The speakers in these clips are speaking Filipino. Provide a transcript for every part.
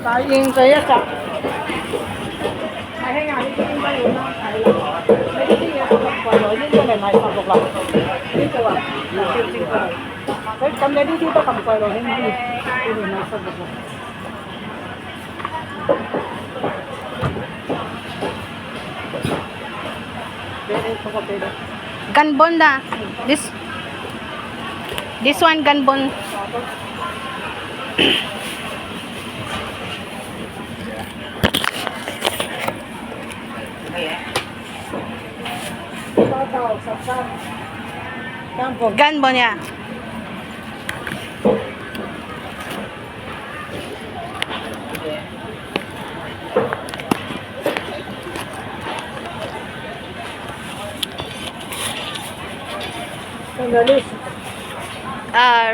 大應第一集。大兄啊，呢啲應該要啦，係啦。你呢啲嘢都咁貴喎，應該係賣16啦。呢個啊，標尖過嚟。咁你呢啲都咁貴咯，你唔可以你哋賣16啦。俾你嗰個俾你。Ganbon na. This one ganbon. Ganbon ya.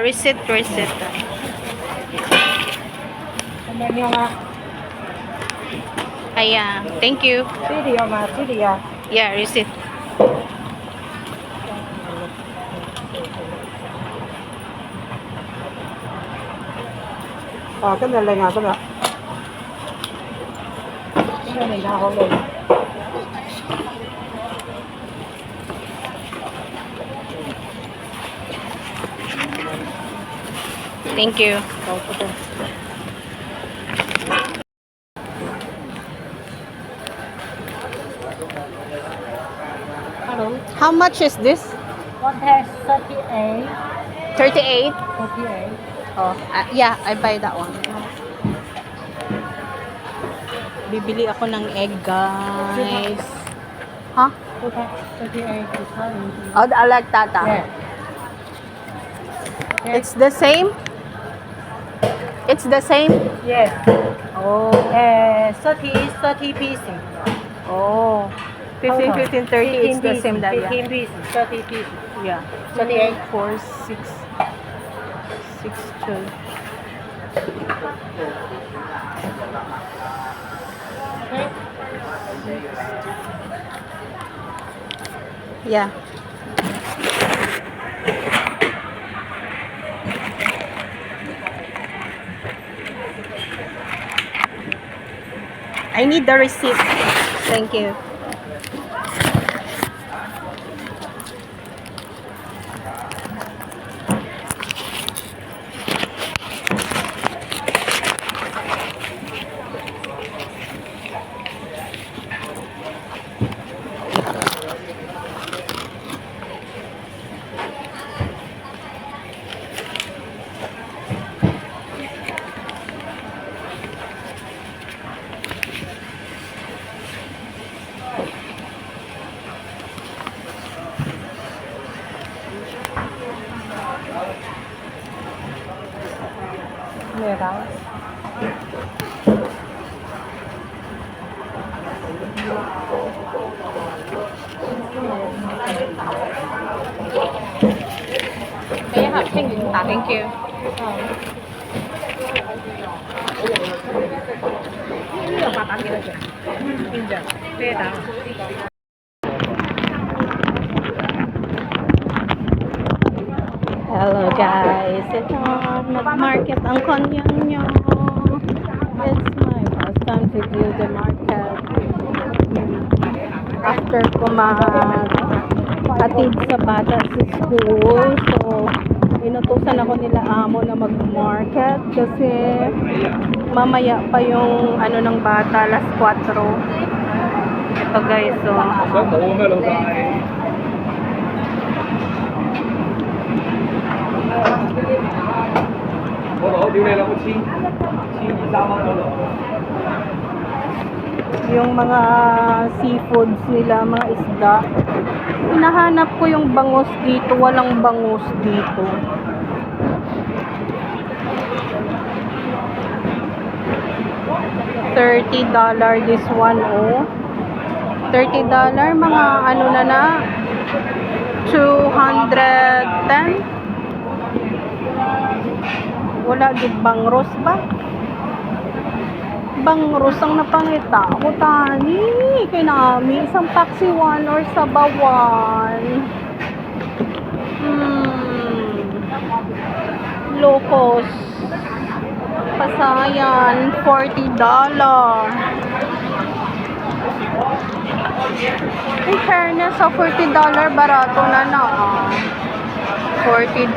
Receipt. Ayan. Thank you. Yeah, receipt. Cái này là ngào không ạ? Cái này ngào không đây? Thank you. Hello. How much is this? One has 38. 38? 38. Oh, yeah, I buy that one. Bibili ako ng egg, guys. Huh? 38 is fine. Oh, I like that. Yeah. It's the same? It's the same? Yes. Oh. 30 pieces. Oh. 15, 15, 30. It's the same that, 15 yeah. pieces, 30 pieces. Yeah. 38. 4, 6, 12. Okay. Yeah. I need the receipt. Thank you. Nè đó. Kaya have thank you. Hello guys, ito nag-market ang kanyang nyo. It's my first time to do the market. After ko hatid sa bata sa school, so inutusan ako nila amo na mag-market kasi mamaya pa yung ano ng bata, alas 4. Ito guys, so yung mga seafoods nila, mga isda. Hinahanap ko yung bangus dito, walang bangus dito. $30 this one, oh. $30, mga ano na 210. Wala gid bangros ba? Bangros ang napangita ko tani kay nami isang taxi one or sabawan. Locos. pasayan. $40. In fairness, sa $40, barato na na. $40.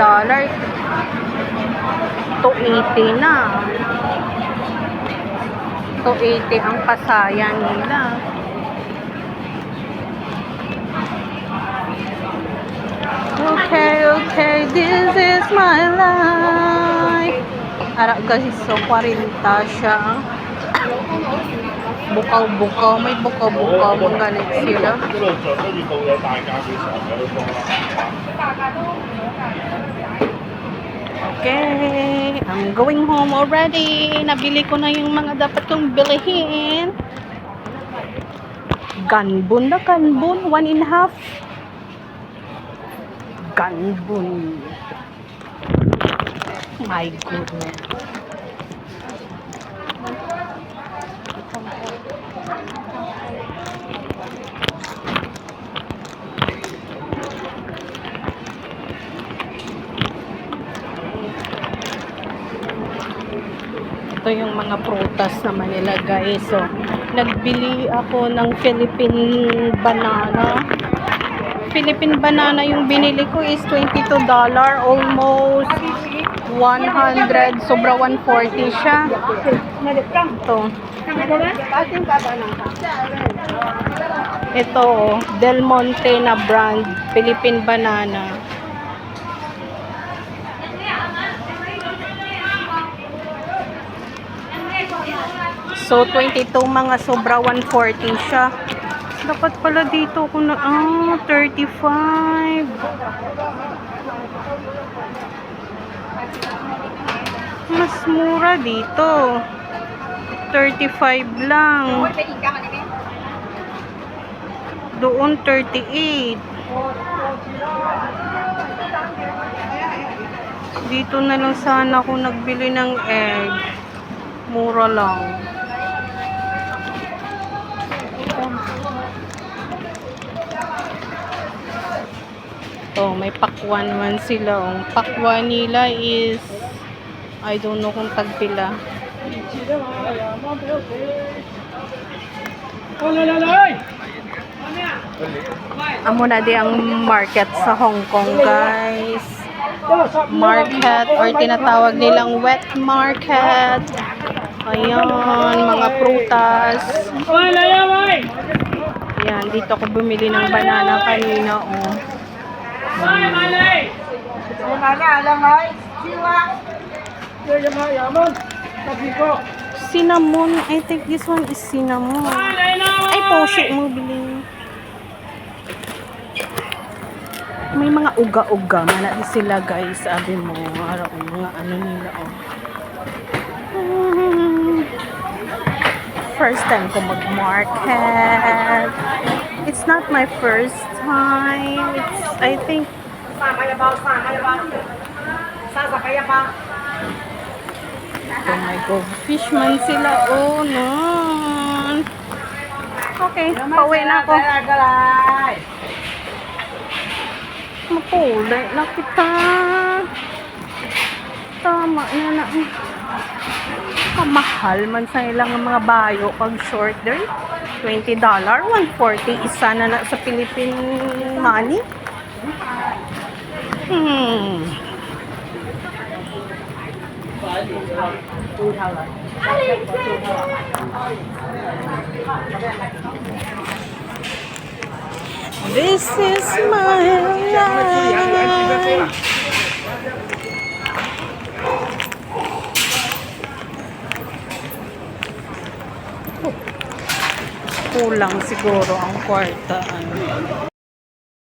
$280 na. $280 ang pasayan nila. Okay, this is my life. Ara guys, so 40 siya. Bukaw-bukaw, may bukaw-bukaw mong ganit sila. Okay, I'm going home already. Nabili ko na yung mga dapat kong bilihin. Ganbun na ganbun, 1.5. Ganbun. My goodness. Ito yung mga prutas naman nila guys. So, nagbili ako ng Philippine banana. Philippine banana yung binili ko is $22. Almost 100. Sobra 140 siya. Ito. Ito, Del Monte na brand. Philippine banana. So, 22 mga sobra 140 siya. Dapat pala dito ko na, 35. Mas mura dito. 35 lang. Doon 38. Dito na lang sana ako nagbili ng egg. Mura lang. Oh, may pakwan man sila. Ang pakwan nila is I don't know kung tagpila. Amo na di ang market sa Hong Kong, guys. Market or tinatawag nilang wet market. Ayan, mga prutas. Ayan, dito ako bumili ng banana kanina, oh. Cinnamon. I think this one is cinnamon. Ay, poshi mo bilhin. May mga uga-uga. Mana sila, guys. Sabi mo, araw mga ano nila, oh. First time ko mag-market. It's not my first time. It's, I think, oh my God, fishman sila. Oh, non. Okay, pauwi na ako. Mapulay na kita. Tama na na. Kamahal man sa ilang mga bayo pag short there. $20, $140 isa na sa Philippine money. This is my life. Kulang siguro ang kwarta.